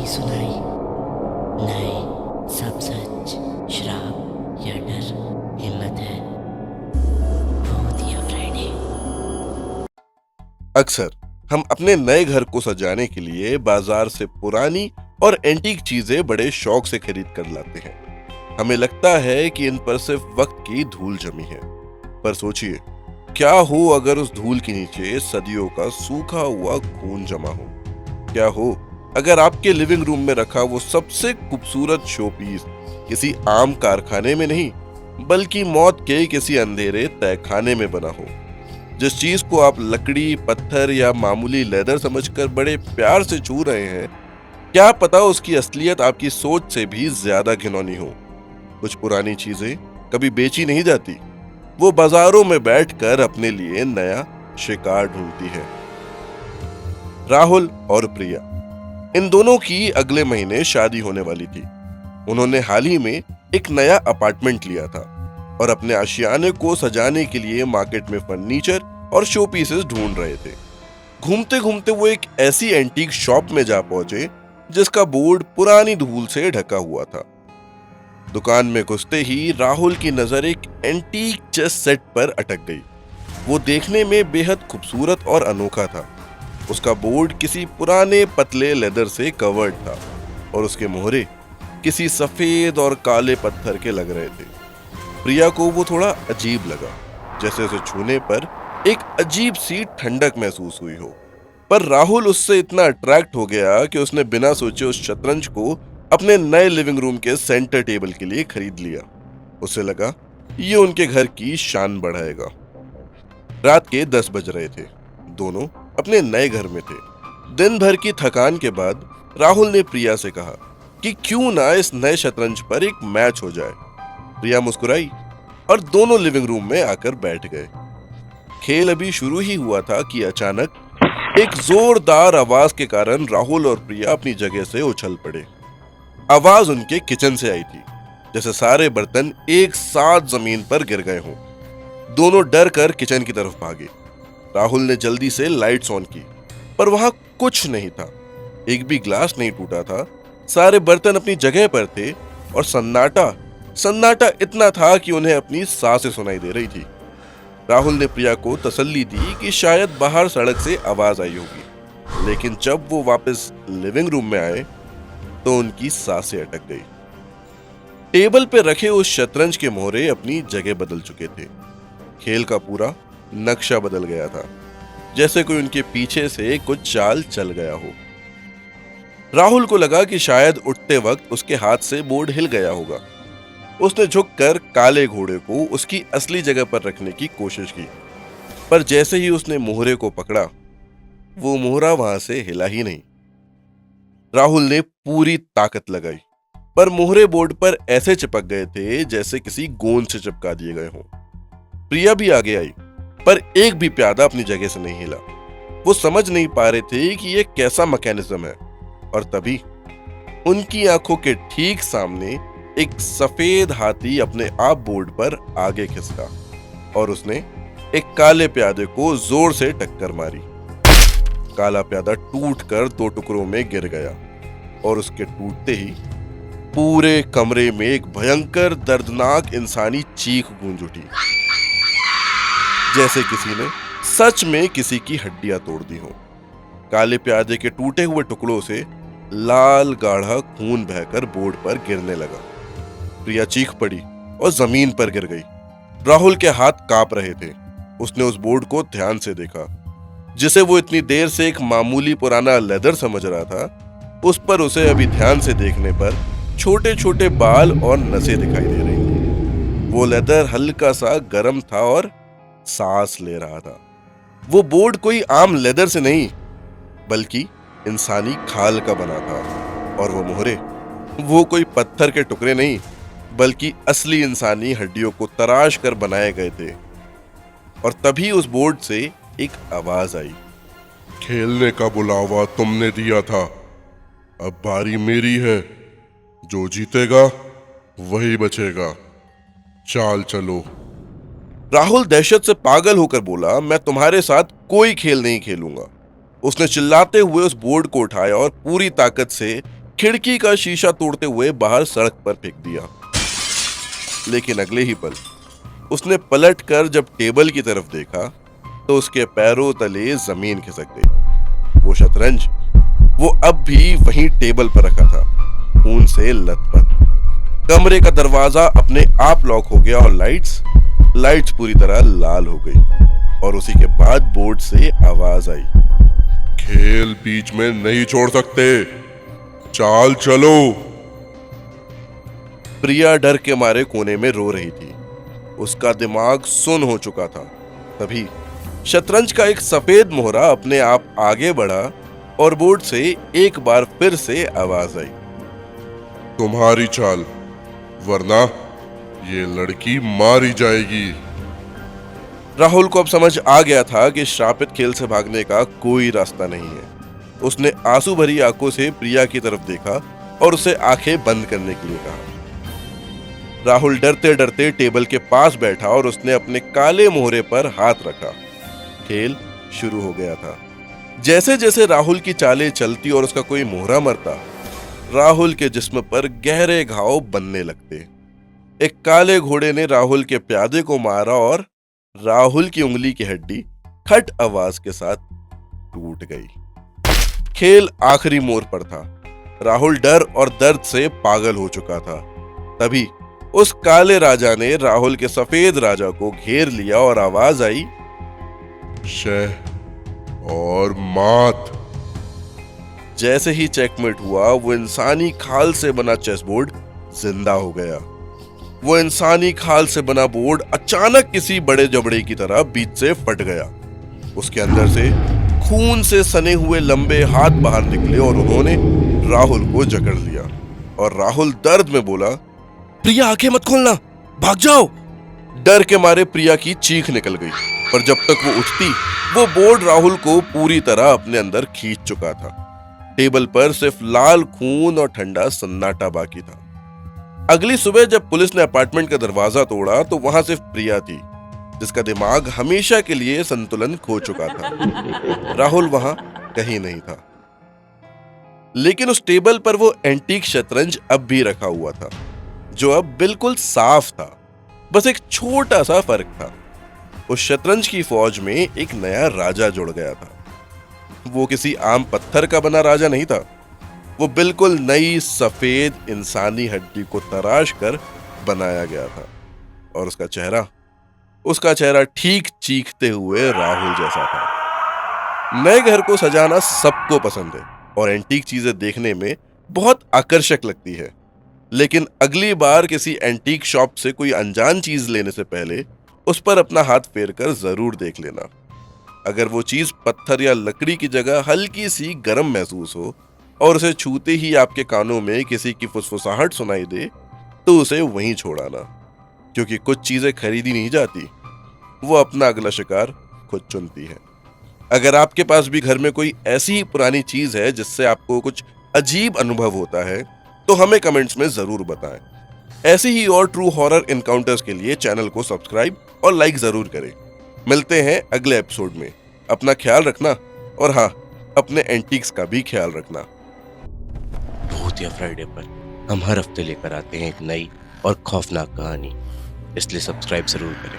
कहानी सुनाई। नए सब सच, श्राप या डर, हिम्मत है, भूत या फ्राइडे। अक्सर हम अपने नए घर को सजाने के लिए बाजार से पुरानी और एंटीक चीजें बड़े शौक से खरीद कर लाते हैं। हमें लगता है कि इन पर सिर्फ वक्त की धूल जमी है, पर सोचिए, क्या हो अगर उस धूल के नीचे सदियों का सूखा हुआ खून जमा हो? क्या हो अगर आपके लिविंग रूम में रखा वो सबसे खूबसूरत शो पीस किसी आम कारखाने में नहीं, बल्कि मौत के किसी अंधेरे तहखाने में बना हो? जिस चीज को आप लकड़ी, पत्थर या मामूली लेदर समझकर बड़े प्यार से छू रहे हैं, क्या पता उसकी असलियत आपकी सोच से भी ज्यादा घिनौनी हो। कुछ पुरानी चीजें कभी बेची नहीं जाती, वो बाजारों में बैठकर अपने लिए नया शिकार ढूंढती है। राहुल और प्रिया, इन दोनों की अगले महीने शादी होने वाली थी। उन्होंने हाल ही में एक नया अपार्टमेंट लिया था और अपने आशियाने को सजाने के लिए मार्केट में फर्नीचर और शो पीसेस ढूंढ रहे थे। घूमते घूमते वो एक ऐसी एंटीक शॉप में जा पहुंचे जिसका बोर्ड पुरानी धूल से ढका हुआ था। दुकान में घुसते ही राहुल की नजर एक एंटीक चेस सेट पर अटक गई। वो देखने में बेहद खूबसूरत और अनोखा था। उसका बोर्ड किसी पुराने पतले लेदर से कवर्ड था और उसके मोहरे किसी सफेद और काले पत्थर के लग रहे थे। प्रिया को वो थोड़ा अजीब लगा, जैसे उसे छूने पर एक अजीब सी ठंडक महसूस हुई हो। पर राहुल उससे इतना अट्रैक्ट हो गया कि उसने बिना सोचे उस शतरंज को अपने नए लिविंग रूम के सेंटर टेबल के लिए खरीद लिया। उसे लगा ये उनके घर की शान बढ़ाएगा। रात के 10 बज रहे थे। दोनों अपने नए घर में थे। दिन भर की थकान के बाद राहुल ने प्रिया से कहा कि क्यों ना इस नए शतरंज पर एक मैच हो जाए। प्रिया मुस्कुराई और दोनों लिविंग रूम में आकर बैठ गए। खेल अभी शुरू ही हुआ था कि अचानक एक जोरदार आवाज के कारण राहुल और प्रिया अपनी जगह से उछल पड़े। आवाज उनके किचन से आई थी, जैसे सारे बर्तन एक साथ जमीन पर गिर गए हों। दोनों डर कर किचन की तरफ भागे। राहुल ने जल्दी से लाइट्स ऑन की, पर वहां कुछ नहीं था। एक भी ग्लास नहीं टूटा था। सारे बर्तन अपनी जगह पर थे और सन्नाटा इतना था कि उन्हें अपनी सांसें सुनाई दे रही थी। राहुल ने प्रिया को तसल्ली दी कि शायद बाहर सड़क से आवाज आई होगी, लेकिन जब वो वापस लिविंग रूम में आए तो उनकी सांसें अटक गई। टेबल पे रखे उस शतरंज के मोहरे अपनी जगह बदल चुके थे। खेल का पूरा नक्शा बदल गया था, जैसे कोई उनके पीछे से कुछ चाल चल गया हो। राहुल को लगा कि शायद उठते वक्त उसके हाथ से बोर्ड हिल गया होगा। उसने झुककर काले घोड़े को उसकी असली जगह पर रखने की कोशिश की, पर जैसे ही उसने मोहरे को पकड़ा, वो मोहरा वहां से हिला ही नहीं। राहुल ने पूरी ताकत लगाई, पर मोहरे बोर्ड पर ऐसे चिपक गए थे जैसे किसी गोंद से चिपका दिए गए हों। प्रिया भी आगे आई, पर एक भी प्यादा अपनी जगह से नहीं हिला। वो समझ नहीं पा रहे थे कि ये कैसा मैकेनिज्म है। और तभी उनकी आंखों के ठीक सामने एक सफेद हाथी अपने आप बोर्ड पर आगे खिसका और उसने एक काले प्यादे को जोर से टक्कर मारी। काला प्यादा टूटकर 2 टुकड़ों में गिर गया और उसके टूटते ही पूरे कमरे में एक भयंकर दर्दनाक इंसानी चीख गूंज उठी, जैसे किसी ने सच में किसी की हड्डियां तोड़ दी हो। काले प्यादे के टूटे हुए टुकड़ों से लाल गाढ़ा खून बहकर बोर्ड पर गिरने लगा। प्रिया चीख पड़ी और जमीन पर गिर गई। राहुल के हाथ कांप रहे थे। उसने उस बोर्ड को ध्यान से देखा, जिसे वो इतनी देर से एक मामूली पुराना लेदर समझ रहा था। उस पर उसे अभी ध्यान से देखने पर छोटे छोटे बाल और नसें दिखाई दे रही थी। वो लेदर हल्का सा गर्म था और सांस ले रहा था। वो बोर्ड कोई आम लेदर से नहीं, बल्कि इंसानी खाल का बना था। और वो मोहरे, वो कोई पत्थर के टुकड़े नहीं, बल्कि असली इंसानी हड्डियों को तराश कर बनाए गए थे। और तभी उस बोर्ड से एक आवाज आई, खेलने का बुलावा तुमने दिया था, अब बारी मेरी है। जो जीतेगा वही बचेगा। चाल चलो। राहुल दहशत से पागल होकर बोला, मैं तुम्हारे साथ कोई खेल नहीं खेलूंगा। उसने चिल्लाते हुए उस बोर्ड को उठाया और पूरी ताकत से खिड़की का शीशा तोड़ते हुए बाहर सड़क पर फेंक दिया। लेकिन अगले ही पल उसने पलटकर जब टेबल की तरफ देखा तो उसके पैरों तले जमीन खिसक गई। वो शतरंज वो अब भी वहीं टेबल पर रखा था, खून से लथपथ। कमरे का दरवाजा अपने आप लॉक हो गया और लाइट्स पूरी तरह लाल हो गई। और उसी के बाद बोर्ड से आवाज आई, खेल बीच में नहीं छोड़ सकते, चाल चलो। प्रिया डर के मारे कोने में रो रही थी, उसका दिमाग सुन्न हो चुका था। तभी शतरंज का एक सफेद मोहरा अपने आप आगे बढ़ा और बोर्ड से एक बार फिर से आवाज आई, तुम्हारी चाल, वरना ये लड़की मारी जाएगी। राहुल को अब समझ आ गया था कि श्रापित खेल से भागने का कोई रास्ता नहीं है। उसने आंसू भरी आंखों से प्रिया की तरफ देखा और उसे आंखें बंद करने के लिए कहा। राहुल डरते डरते टेबल के पास बैठा और उसने अपने काले मोहरे पर हाथ रखा। खेल शुरू हो गया था। जैसे जैसे राहुल की चालें चलती और उसका कोई मोहरा मरता, राहुल के जिस्म पर गहरे घाव बनने लगते। एक काले घोड़े ने राहुल के प्यादे को मारा और राहुल की उंगली की हड्डी खट आवाज के साथ टूट गई। खेल आखिरी मोड़ पर था। राहुल डर और दर्द से पागल हो चुका था। तभी उस काले राजा ने राहुल के सफेद राजा को घेर लिया और आवाज आई, शह और मात। जैसे ही चेकमेट हुआ, वो इंसानी खाल से बना चेस बोर्ड जिंदा हो गया। वो इंसानी खाल से बना बोर्ड अचानक किसी बड़े जबड़े की तरह बीच से फट गया। उसके अंदर से खून से सने हुए लंबे हाथ बाहर निकले और उन्होंने राहुल को जकड़ लिया। और राहुल दर्द में बोला, प्रिया आंखें मत खोलना, भाग जाओ। डर के मारे प्रिया की चीख निकल गई, पर जब तक वो उठती, वो बोर्ड राहुल को पूरी तरह अपने अंदर खींच चुका था। टेबल पर सिर्फ लाल खून और ठंडा सन्नाटा बाकी था। अगली सुबह जब पुलिस ने अपार्टमेंट का दरवाजा तोड़ा तो वहां सिर्फ प्रिया थी, जिसका दिमाग हमेशा के लिए संतुलन खो चुका था। राहुल वहां कहीं नहीं था। लेकिन उस टेबल पर वो एंटीक शतरंज अब भी रखा हुआ था, जो अब बिल्कुल साफ था। बस एक छोटा सा फर्क था, उस शतरंज की फौज में एक नया राजा जुड़ गया था। वो किसी आम पत्थर का बना राजा नहीं था, वो बिल्कुल नई सफेद इंसानी हड्डी को तराश कर बनाया गया था। और उसका चेहरा ठीक चीखते हुए राहुल जैसा था। नए घर को सजाना सबको पसंद है और एंटीक चीजें देखने में बहुत आकर्षक लगती है। लेकिन अगली बार किसी एंटीक शॉप से कोई अनजान चीज लेने से पहले उस पर अपना हाथ फेरकर जरूर देख लेना। अगर वो चीज पत्थर या लकड़ी की जगह हल्की सी गर्म महसूस हो और उसे छूते ही आपके कानों में किसी की फुसफुसाहट सुनाई दे, तो उसे वहीं छोड़ाना, क्योंकि कुछ चीजें खरीदी नहीं जाती, वो अपना अगला शिकार खुद चुनती है। अगर आपके पास भी घर में कोई ऐसी ही पुरानी चीज है जिससे आपको कुछ अजीब अनुभव होता है, तो हमें कमेंट्स में जरूर बताएं। ऐसी ही और ट्रू हॉरर एनकाउंटर्स के लिए चैनल को सब्सक्राइब और लाइक जरूर करें। मिलते हैं अगले एपिसोड में। अपना ख्याल रखना और हाँ, अपने एंटीक्स का भी ख्याल रखना। भूतिया फ्राइडे पर हम हर हफ्ते लेकर आते हैं एक नई और खौफनाक कहानी, इसलिए सब्सक्राइब जरूर करें।